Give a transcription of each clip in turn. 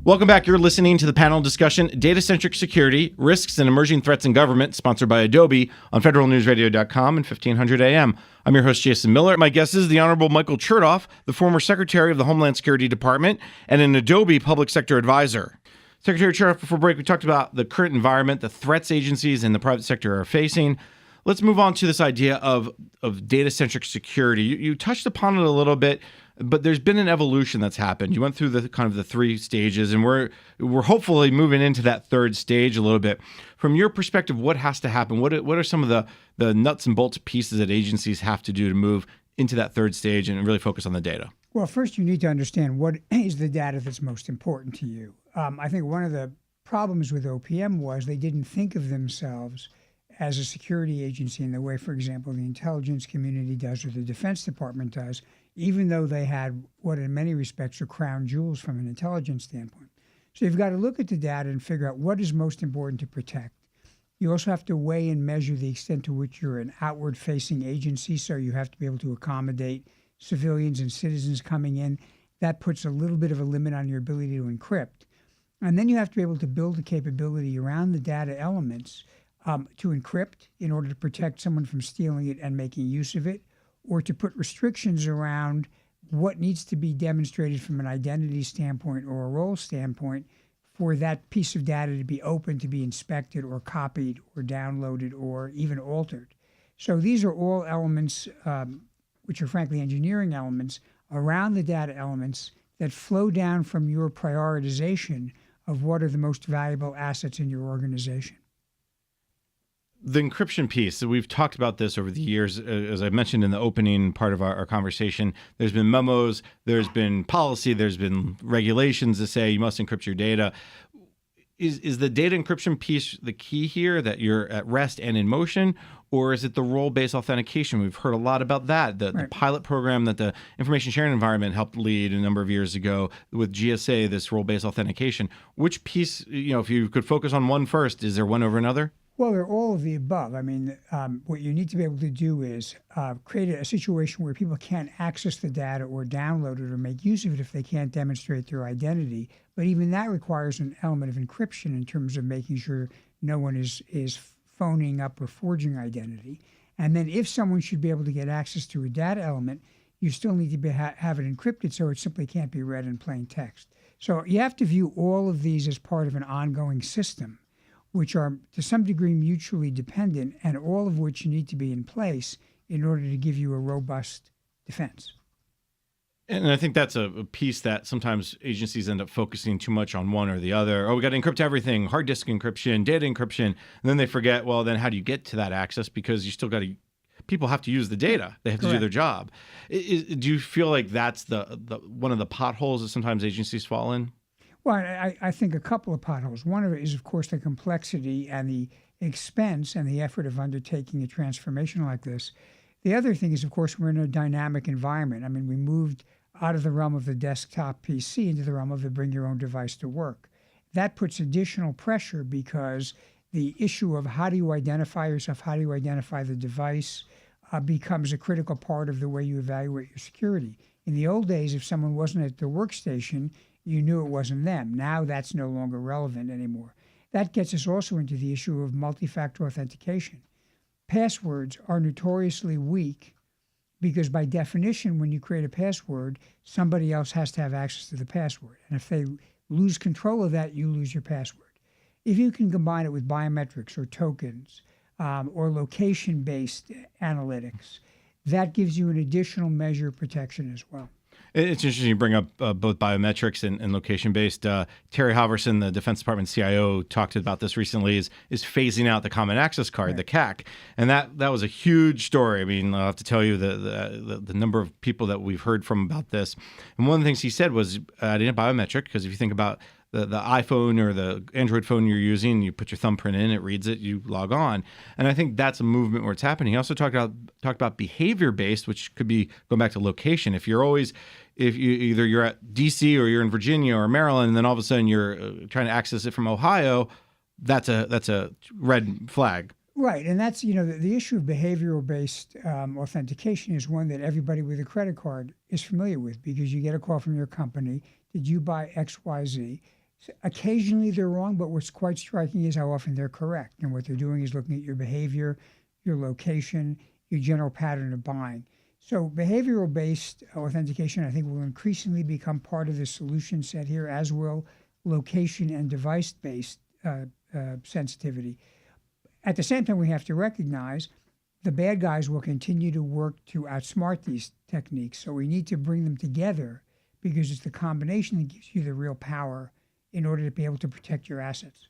Welcome back. You're listening to the panel discussion, Data-centric Security, Risks and Emerging Threats in Government, sponsored by Adobe on federalnewsradio.com and 1500 AM. I'm your host, Jason Miller. My guest is the Honorable Michael Chertoff, the former Secretary of the Homeland Security Department and an Adobe Public Sector Advisor. Secretary Chertoff, before break, we talked about the current environment, the threats agencies and the private sector are facing. Let's move on to this idea of data-centric security. You touched upon it a little bit, but there's been an evolution that's happened. You went through the kind of the three stages, and we're hopefully moving into that third stage a little bit. From your perspective, what has to happen? What are some of the nuts and bolts pieces that agencies have to do to move into that third stage and really focus on the data? Well, first you need to understand what is the data that's most important to you. I think one of the problems with OPM was they didn't think of themselves as a security agency in the way, for example, the intelligence community does or the Defense Department does, even though they had what in many respects are crown jewels from an intelligence standpoint. So you've got to look at the data and figure out what is most important to protect. You also have to weigh and measure the extent to which you're an outward-facing agency, so you have to be able to accommodate civilians and citizens coming in. That puts a little bit of a limit on your ability to encrypt. And then you have to be able to build a capability around the data elements to encrypt in order to protect someone from stealing it and making use of it, or to put restrictions around what needs to be demonstrated from an identity standpoint or a role standpoint for that piece of data to be open, to be inspected or copied or downloaded or even altered. So these are all elements, which are frankly engineering elements, around the data elements that flow down from your prioritization of what are the most valuable assets in your organization. The encryption piece, so we've talked about this over the years. As I mentioned in the opening part of our conversation, there's been memos, there's been policy, there's been regulations that say you must encrypt your data. Is the data encryption piece the key here, that you're at rest and in motion, or is it the role-based authentication? We've heard a lot about that, the pilot program that the Information Sharing Environment helped lead a number of years ago with GSA, this role-based authentication. Which piece, if you could focus on one first, is there one over another? Well, they're all of the above. I mean, what you need to be able to do is create a situation where people can't access the data or download it or make use of it if they can't demonstrate their identity. But even that requires an element of encryption in terms of making sure no one is phoning up or forging identity. And then if someone should be able to get access to a data element, you still need to have it encrypted so it simply can't be read in plain text. So you have to view all of these as part of an ongoing system, which are to some degree mutually dependent, and all of which need to be in place in order to give you a robust defense. And I think that's a piece that sometimes agencies end up focusing too much on one or the other. Oh, we got to encrypt everything, hard disk encryption, data encryption. And then they forget, well, then how do you get to that access? Because you still got to, people have to use the data. They have to do their job. Do you feel like that's the one of the potholes that sometimes agencies fall in? Well, I think a couple of potholes. One of it is, of course, the complexity and the expense and the effort of undertaking a transformation like this. The other thing is, of course, we're in a dynamic environment. I mean, we moved out of the realm of the desktop PC into the realm of the bring your own device to work. That puts additional pressure because the issue of how do you identify yourself, how do you identify the device, becomes a critical part of the way you evaluate your security. In the old days, if someone wasn't at their workstation, you knew it wasn't them. Now that's no longer relevant anymore. That gets us also into the issue of multi-factor authentication. Passwords are notoriously weak because by definition, when you create a password, somebody else has to have access to the password. And if they lose control of that, you lose your password. If you can combine it with biometrics or tokens or location-based analytics, that gives you an additional measure of protection as well. It's interesting you bring up both biometrics and location-based. Terry Halverson, the Defense Department CIO, talked about this recently, is phasing out the Common Access Card, the CAC. And that was a huge story. I mean, I'll have to tell you the number of people that we've heard from about this. And one of the things he said was adding a biometric, because if you think about the iPhone or the Android phone you're using, you put your thumbprint in, it reads it, you log on. And I think that's a movement where it's happening. He also talked about behavior-based, which could be going back to location. If you're at DC or you're in Virginia or Maryland, and then all of a sudden you're trying to access it from Ohio, that's a red flag. Right, and that's, the issue of behavioral-based authentication is one that everybody with a credit card is familiar with, because you get a call from your company, did you buy XYZ? Occasionally they're wrong, but what's quite striking is how often they're correct. And what they're doing is looking at your behavior, your location, your general pattern of buying. So behavioral-based authentication, I think, will increasingly become part of the solution set here, as will location and device-based sensitivity. At the same time, we have to recognize the bad guys will continue to work to outsmart these techniques. So we need to bring them together because it's the combination that gives you the real power in order to be able to protect your assets.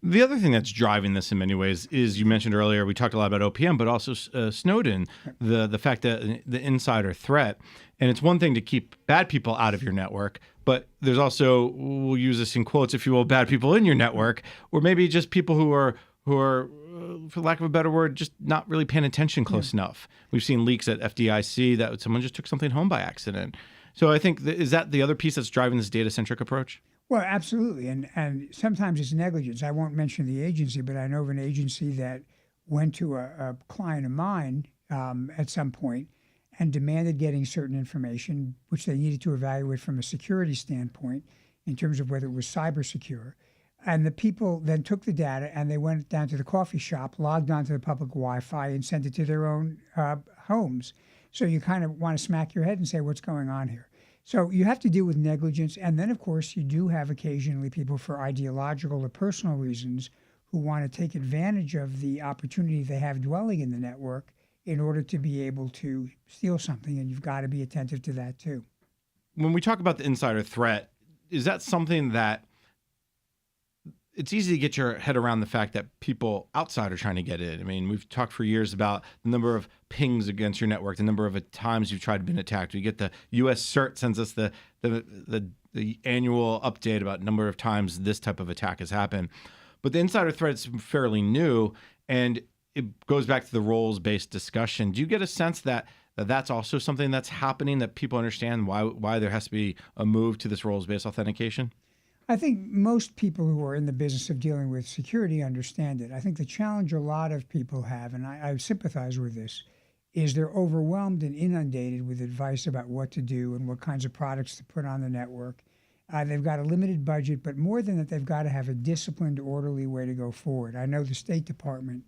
The other thing that's driving this in many ways is, you mentioned earlier, we talked a lot about OPM, but also Snowden, the fact that the insider threat. And it's one thing to keep bad people out of your network, but there's also, we'll use this in quotes, if you will, bad people in your network, or maybe just people who are for lack of a better word, just not really paying attention close enough. We've seen leaks at FDIC that someone just took something home by accident. So I think, is that the other piece that's driving this data-centric approach? Well, absolutely. And sometimes it's negligence. I won't mention the agency, but I know of an agency that went to a client of mine at some point and demanded getting certain information, which they needed to evaluate from a security standpoint in terms of whether it was cyber secure. And the people then took the data and they went down to the coffee shop, logged onto the public Wi-Fi, and sent it to their own homes. So you kind of want to smack your head and say, what's going on here? So you have to deal with negligence. And then, of course, you do have occasionally people for ideological or personal reasons who want to take advantage of the opportunity they have dwelling in the network in order to be able to steal something. And you've got to be attentive to that, too. When we talk about the insider threat, is that something that it's easy to get your head around the fact that people outside are trying to get in? I mean, we've talked for years about the number of pings against your network, the number of times you've tried to been attacked. We get the U.S. CERT sends us the annual update about number of times this type of attack has happened. But the insider threat is fairly new, and it goes back to the roles-based discussion. Do you get a sense that that's also something that's happening, that people understand why there has to be a move to this roles-based authentication? I think most people who are in the business of dealing with security understand it. I think the challenge a lot of people have, and I sympathize with this, is they're overwhelmed and inundated with advice about what to do and what kinds of products to put on the network. They've got a limited budget, but more than that, they've got to have a disciplined, orderly way to go forward. I know the State Department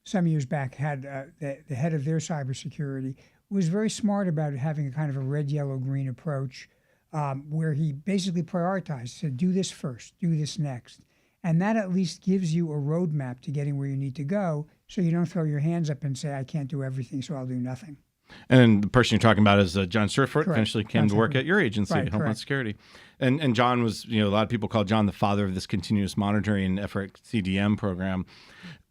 some years back had the head of their cybersecurity was very smart about having a kind of a red, yellow, green approach, where he basically prioritized, said, do this first, do this next. And that at least gives you a roadmap to getting where you need to go, so you don't throw your hands up and say, I can't do everything, so I'll do nothing. And the person you're talking about is John Surfort, eventually came to work at your agency, right, Homeland Security. And John was, a lot of people call John the father of this continuous monitoring effort, CDM program.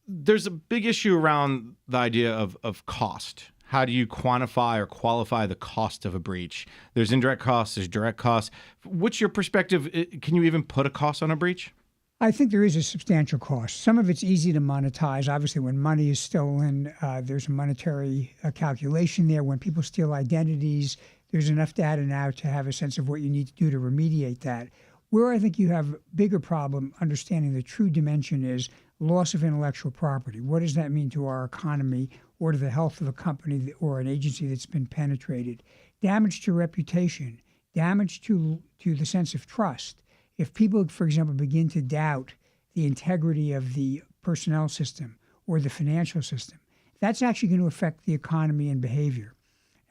There's a big issue around the idea of cost. How do you quantify or qualify the cost of a breach? There's indirect costs, there's direct costs. What's your perspective? Can you even put a cost on a breach? I think there is a substantial cost. Some of it's easy to monetize. Obviously, when money is stolen, there's a monetary calculation there. When people steal identities, there's enough data now to have a sense of what you need to do to remediate that. Where I think you have a bigger problem understanding the true dimension is loss of intellectual property. What does that mean to our economy or to the health of a company or an agency that's been penetrated? Damage to reputation, damage to the sense of trust. If people, for example, begin to doubt the integrity of the personnel system or the financial system, that's actually going to affect the economy and behavior.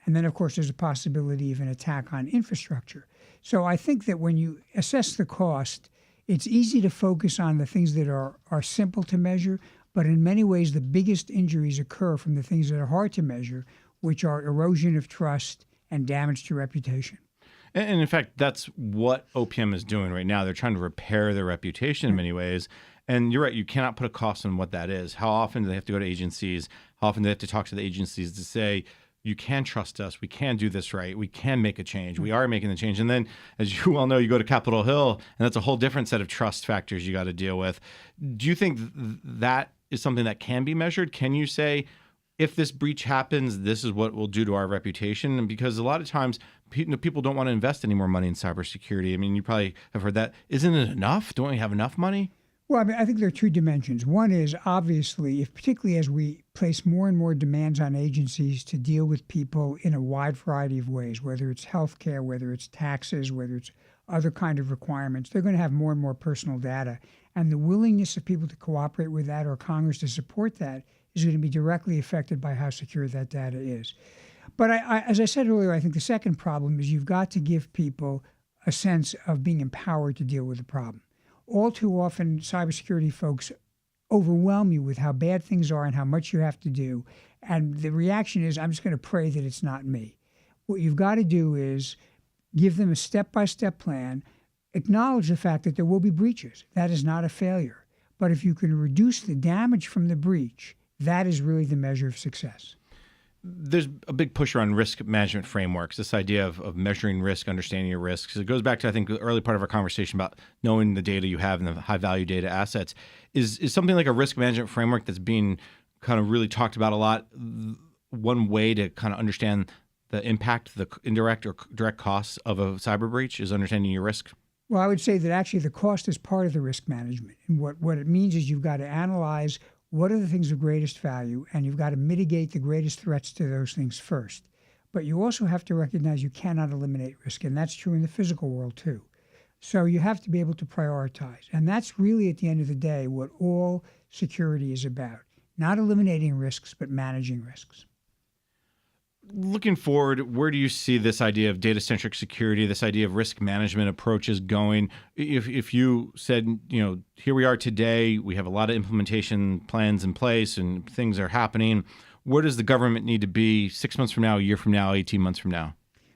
And then, of course, there's a possibility of an attack on infrastructure. So I think that when you assess the cost, it's easy to focus on the things that are simple to measure, but in many ways, the biggest injuries occur from the things that are hard to measure, which are erosion of trust and damage to reputation. And in fact, that's what OPM is doing right now. They're trying to repair their reputation in many ways. And you're right, you cannot put a cost on what that is. How often do they have to go to agencies? How often do they have to talk to the agencies to say, you can trust us, we can do this right, we can make a change, we are making the change. And then, as you well know, you go to Capitol Hill, and that's a whole different set of trust factors you got to deal with. Do you think that is something that can be measured? Can you say, if this breach happens, this is what we'll do to our reputation? And because a lot of times people don't want to invest any more money in cybersecurity. I mean, you probably have heard that. Isn't it enough? Don't we have enough money? Well, I mean, I think there are two dimensions. One is obviously, particularly as we place more and more demands on agencies to deal with people in a wide variety of ways, whether it's healthcare, whether it's taxes, whether it's other kind of requirements, they're going to have more and more personal data. And the willingness of people to cooperate with that or Congress to support that is going to be directly affected by how secure that data is. But as I said earlier, I think the second problem is you've got to give people a sense of being empowered to deal with the problem. All too often, cybersecurity folks overwhelm you with how bad things are and how much you have to do. And the reaction is, I'm just going to pray that it's not me. What you've got to do is give them a step-by-step plan, acknowledge the fact that there will be breaches. That is not a failure. But if you can reduce the damage from the breach, that is really the measure of success. There's a big push around risk management frameworks, this idea of measuring risk, understanding your risks. It goes back to, I think, the early part of our conversation about knowing the data you have and the high-value data assets. Is something like a risk management framework that's being kind of really talked about a lot one way to kind of understand the impact, the indirect or direct costs of a cyber breach is understanding your risk? Well, I would say that actually the cost is part of the risk management. And what it means is you've got to analyze what are the things of greatest value, and you've got to mitigate the greatest threats to those things first. But you also have to recognize you cannot eliminate risk, and that's true in the physical world too. So you have to be able to prioritize. And that's really, at the end of the day, what all security is about. Not eliminating risks, but managing risks. Looking forward, where do you see this idea of data-centric security, this idea of risk management approaches going? If you said, here we are today, we have a lot of implementation plans in place and things are happening, where does the government need to be 6 months from now, a year from now, 18 months from now?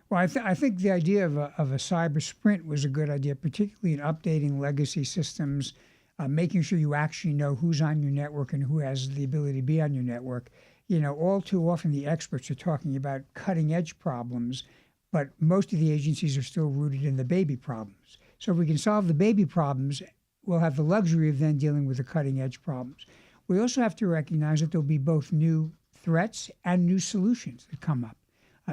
Well, I think the idea of a cyber sprint was a good idea, particularly in updating legacy systems, making sure you actually know who's on your network and who has the ability to be on your network. All too often the experts are talking about cutting edge problems, but most of the agencies are still rooted in the baby problems. So if we can solve the baby problems, we'll have the luxury of then dealing with the cutting edge problems. We also have to recognize that there'll be both new threats and new solutions that come up.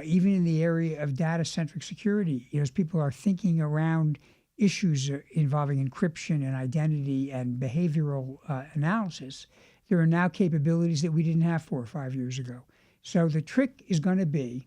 Even in the area of data-centric security, as people are thinking around issues involving encryption and identity and behavioral analysis, there are now capabilities that we didn't have 4 or 5 years ago. So the trick is going to be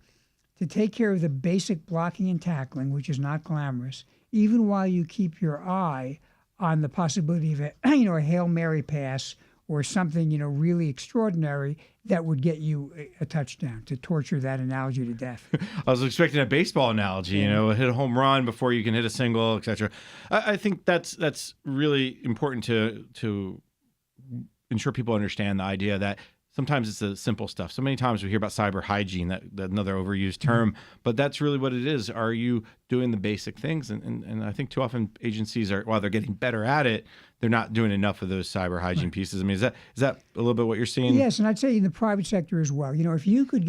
to take care of the basic blocking and tackling, which is not glamorous, even while you keep your eye on the possibility of a Hail Mary pass or something, really extraordinary that would get you a touchdown, to torture that analogy to death. I was expecting a baseball analogy, hit a home run before you can hit a single, et cetera. I think that's really important to ensure people understand the idea that sometimes it's the simple stuff. So many times we hear about cyber hygiene, that another overused term, but that's really what it is. Are you doing the basic things? And I think too often agencies are, while they're getting better at it, they're not doing enough of those cyber hygiene pieces. I mean, is that a little bit what you're seeing? Yes, and I'd say in the private sector as well. If you could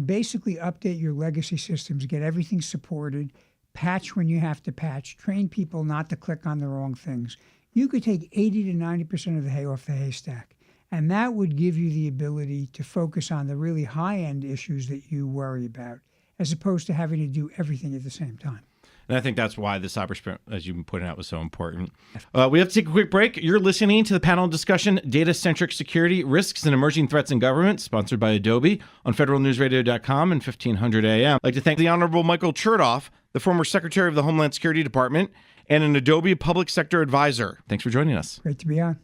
basically update your legacy systems, get everything supported, patch when you have to patch, train people not to click on the wrong things, you could take 80 to 90% of the hay off the haystack. And that would give you the ability to focus on the really high-end issues that you worry about, as opposed to having to do everything at the same time. And I think that's why the cyber sprint, as you've been pointing out, was so important. We have to take a quick break. You're listening to the panel discussion, Data-Centric Security, Risks and Emerging Threats in Government, sponsored by Adobe on federalnewsradio.com and 1500 AM. I'd like to thank the Honorable Michael Chertoff, the former Secretary of the Homeland Security Department and an Adobe Public Sector Advisor. Thanks for joining us. Great to be on.